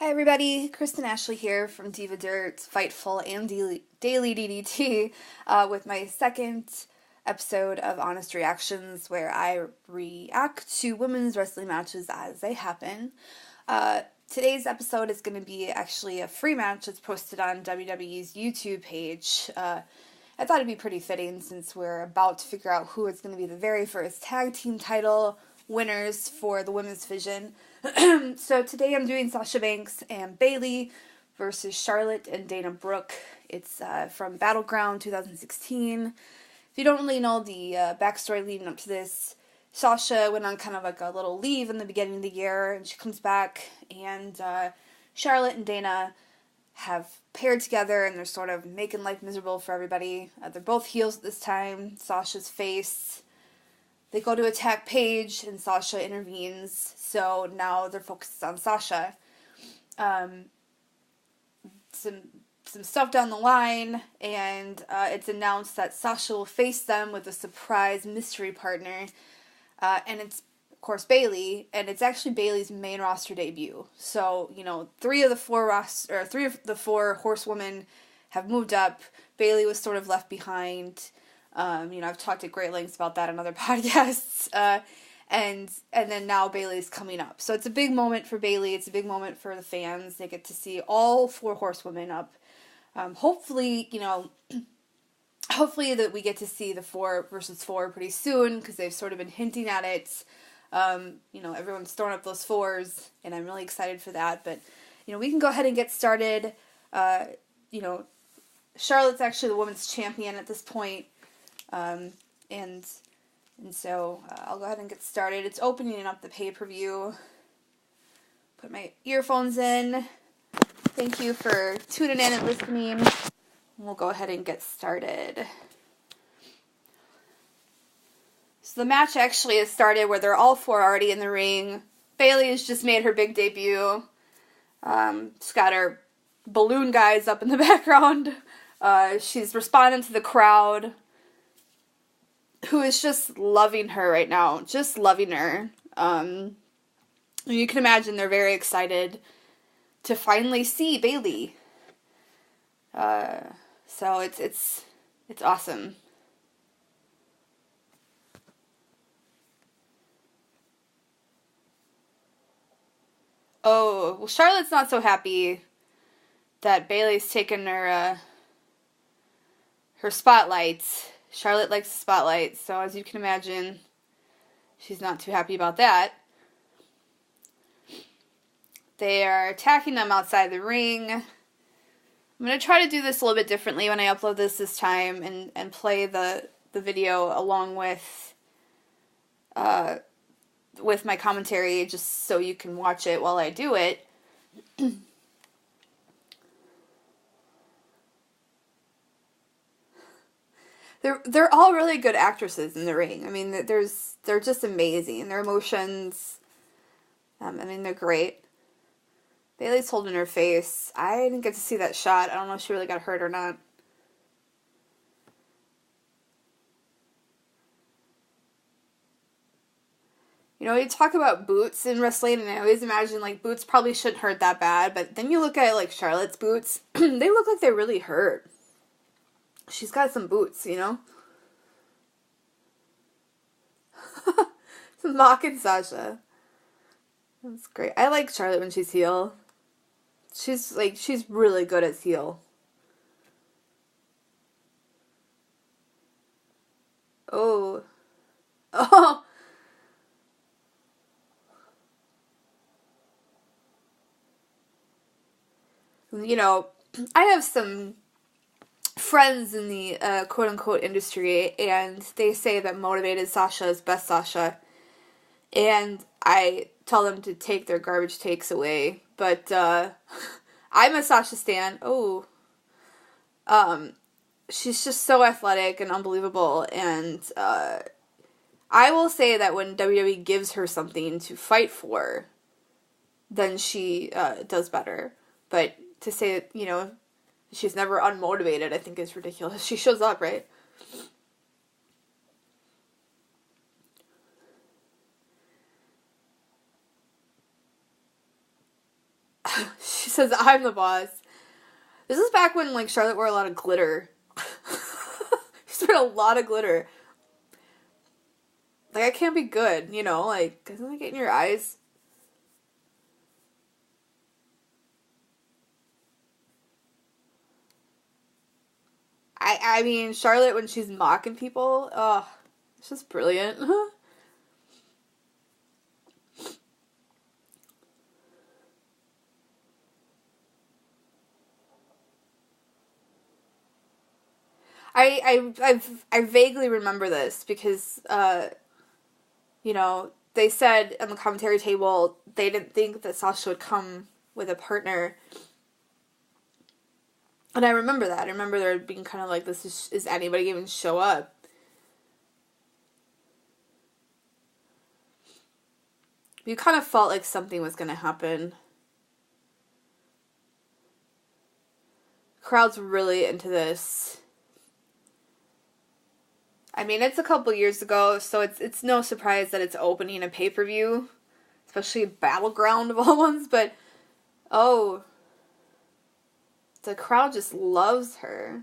Hi everybody, Kristen Ashly here from Diva Dirt, Fightful, and Daily DDT with my second episode of Honest Reactions where I react to women's wrestling matches as they happen. Today's episode is going to be actually a free match that's posted on WWE's YouTube page. I thought it'd be pretty fitting since we're about to figure out who is going to be the very first tag team title winners for the women's division. So today I'm doing Sasha Banks and Bayley versus Charlotte and Dana Brooke. It's from Battleground 2016. If you don't really know the backstory leading up to this, Sasha went on kind of like a little leave in the beginning of the year, and she comes back, and Charlotte and Dana have paired together, and they're sort of making life miserable for everybody. They're both heels at this time. Sasha's face. They go to attack Paige, and Sasha intervenes, so now they're focused on Sasha. Some stuff down the line, and it's announced that Sasha will face them with a surprise mystery partner, and it's, of course, Bayley, and it's actually Bayley's main roster debut. So, three of the four horsewomen have moved up. Bayley was sort of left behind. I've talked at great lengths about that on other podcasts, and then now Bayley's coming up. So it's a big moment for Bayley. It's a big moment for the fans. They get to see all four horsewomen up. Hopefully that we get to see the 4 versus 4 pretty soon, because they've sort of been hinting at it. Everyone's throwing up those 4s, and I'm really excited for that. But, we can go ahead and get started. Charlotte's actually the women's champion at this point. So I'll go ahead and get started. It's opening up the pay-per-view. Put my earphones in. Thank you for tuning in and listening. We'll go ahead and get started. So the match actually has started where they're all 4 already in the ring. Bayley has just made her big debut. She's got her balloon guys up in the background. She's responding to the crowd, who is just loving her right now. Just loving her. You can imagine they're very excited to finally see Bayley. So it's awesome. Oh, well, Charlotte's not so happy that Bayley's taken her spotlight. Charlotte likes the spotlight, so as you can imagine, she's not too happy about that. They are attacking them outside the ring. I'm going to try to do this a little bit differently when I upload this time and play the video along with my commentary, just so you can watch it while I do it. They're all really good actresses in the ring. I mean, they're just amazing. Their emotions, they're great. Bayley's holding her face. I didn't get to see that shot. I don't know if she really got hurt or not. You talk about boots in wrestling, and I always imagine, boots probably shouldn't hurt that bad, but then you look at, Charlotte's boots, they look like they really hurt. She's got some boots, Mocking Sasha. That's great. I like Charlotte when she's heel. She's really good at heel. Oh. Oh. I have some friends in the quote-unquote industry, and they say that motivated Sasha is best Sasha, and I tell them to take their garbage takes away, but I'm a Sasha stan. She's just so athletic and unbelievable, and I will say that when WWE gives her something to fight for, then she does better, but to say that, she's never unmotivated, I think is ridiculous. She shows up, right? She says, I'm the boss. This is back when, like, Charlotte wore a lot of glitter. She wore a lot of glitter. Like, I can't be good, you know? Like, doesn't it get in your eyes? I mean, Charlotte, when she's mocking people, oh, it's just brilliant. I vaguely remember this because, you know, they said on the commentary table they didn't think that Sasha would come with a partner. And I remember that. I remember there being kind of like, is anybody even show up? You kind of felt like something was going to happen. Crowd's really into this. I mean, it's a couple years ago, so it's no surprise that it's opening a pay-per-view. Especially Battleground of all ones, but oh, the crowd just loves her.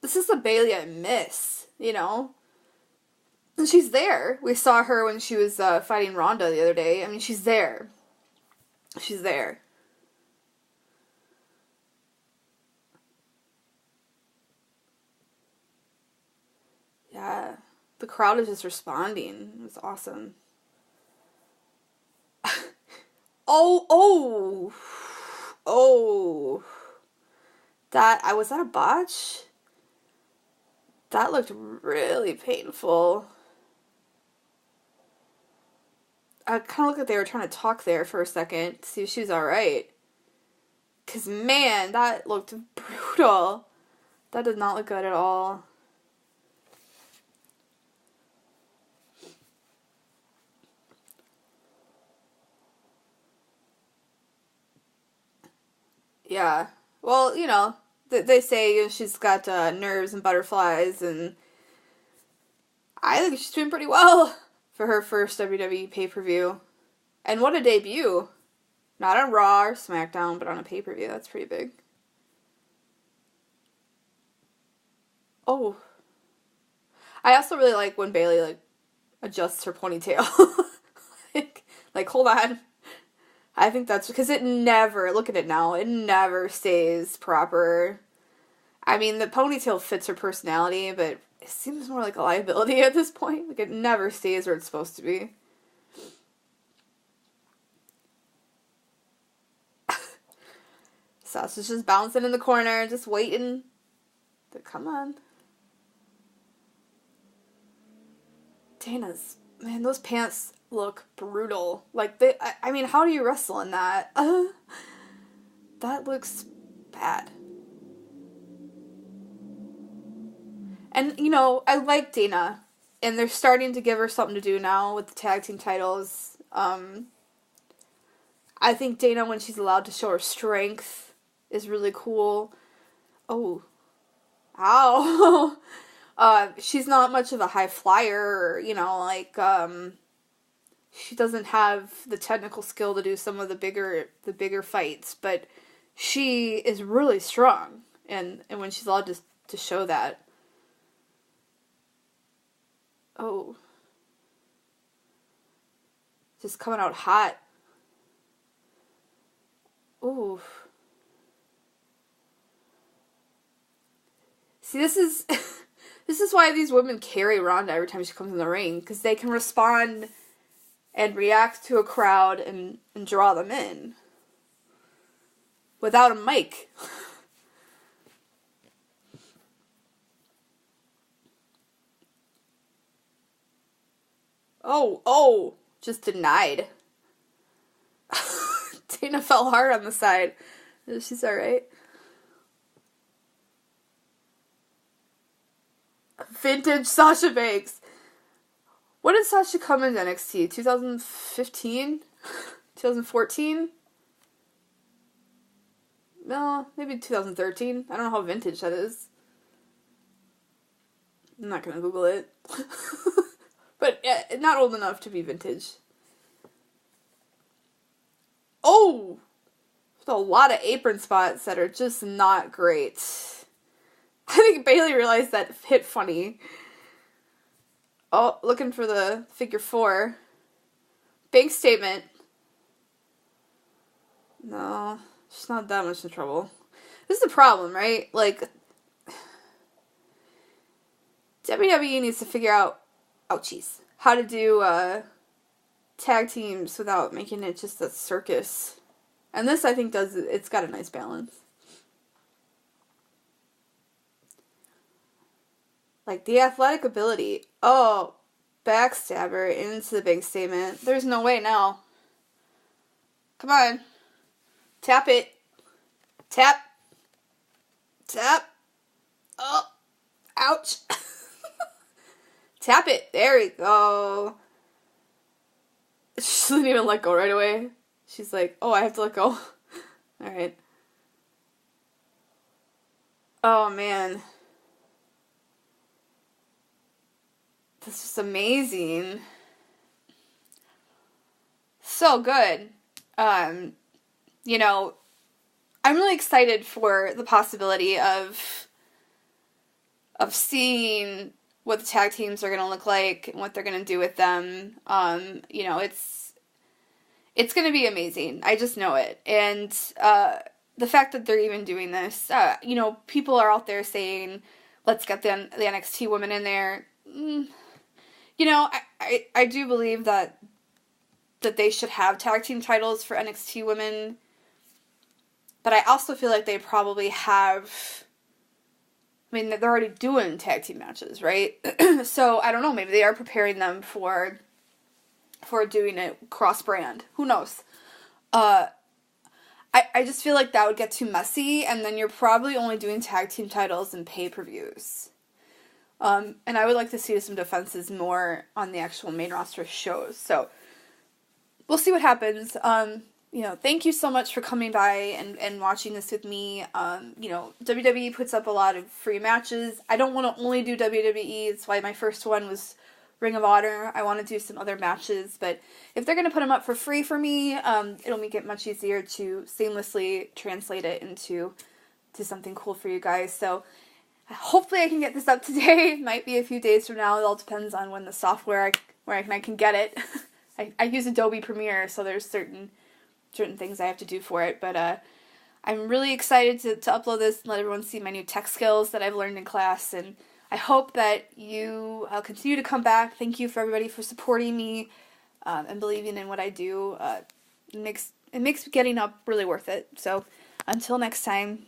This is the Bayley I miss, you know? And she's there. We saw her when she was fighting Ronda the other day. I mean, she's there. She's there. Yeah. The crowd is just responding. It was awesome. Oh. Was that a botch? That looked really painful. I kind of looked like they were trying to talk there for a second to see if she was alright. Because, man, that looked brutal. That did not look good at all. Yeah. Well, you know, they say, you know, she's got nerves and butterflies, and I think she's doing pretty well for her first WWE pay-per-view. And what a debut. Not on Raw or SmackDown, but on a pay-per-view. That's pretty big. Oh. I also really like when Bayley, like, adjusts her ponytail. like, hold on. I think that's because it never, look at it now, it never stays proper. I mean, the ponytail fits her personality, but it seems more like a liability at this point. Like, it never stays where it's supposed to be. Sasha's just bouncing in the corner, just waiting. But come on. Dana's, man, those pants look brutal. Like, I mean, how do you wrestle in that? That looks bad. And, you know, I like Dana. And they're starting to give her something to do now with the tag team titles. I think Dana, when she's allowed to show her strength, is really cool. Oh. Ow. She's not much of a high flyer, or, you know, like, she doesn't have the technical skill to do some of the bigger fights, but she is really strong, and when she's allowed to show that. Oh. Just coming out hot. Ooh. See, this is why these women carry Ronda every time she comes in the ring, because they can respond and react to a crowd and draw them in. Without a mic. Oh, just denied. Dana fell hard on the side. She's alright. Vintage Sasha Banks. When did Sasha come into NXT? 2015? 2014? No, maybe 2013. I don't know how vintage that is. I'm not gonna Google it. But not old enough to be vintage. Oh! There's a lot of apron spots that are just not great. I think Bayley realized that hit funny. Oh, looking for the figure 4. Bank statement. No, she's not that much in trouble. This is the problem, right? Like, WWE needs to figure out, ouchies, how to do tag teams without making it just a circus. And this, I think, it's got a nice balance. Like, the athletic ability. Oh, backstabber into the big statement. There's no way now. Come on. Tap it. Tap. Tap. Oh. Ouch. Tap it. There we go. She didn't even let go right away. She's like, oh, I have to let go. Alright. Oh, man. This is amazing. So good. You know, I'm really excited for the possibility of seeing what the tag teams are going to look like and what they're going to do with them. You know, it's going to be amazing. I just know it. And the fact that they're even doing this, you know, people are out there saying, let's get the NXT women in there. You know, I do believe that they should have tag team titles for NXT women. But I also feel like they probably have... I mean, they're already doing tag team matches, right? So, I don't know, maybe they are preparing them for doing it cross-brand. Who knows? I just feel like that would get too messy, and then you're probably only doing tag team titles in pay-per-views. And I would like to see some defenses more on the actual main roster shows. So, we'll see what happens. You know, thank you so much for coming by and watching this with me. You know, WWE puts up a lot of free matches. I don't want to only do WWE. That's why my first one was Ring of Honor. I want to do some other matches. But if they're going to put them up for free for me, it'll make it much easier to seamlessly translate it into something cool for you guys. So hopefully I can get this up today. It might be a few days from now. It all depends on when the software where I can get it. I use Adobe Premiere, so there's certain things I have to do for it, but I'm really excited to upload this and let everyone see my new tech skills that I've learned in class, and I hope that you continue to come back. Thank you for everybody for supporting me and believing in what I do. It makes getting up really worth it. So until next time,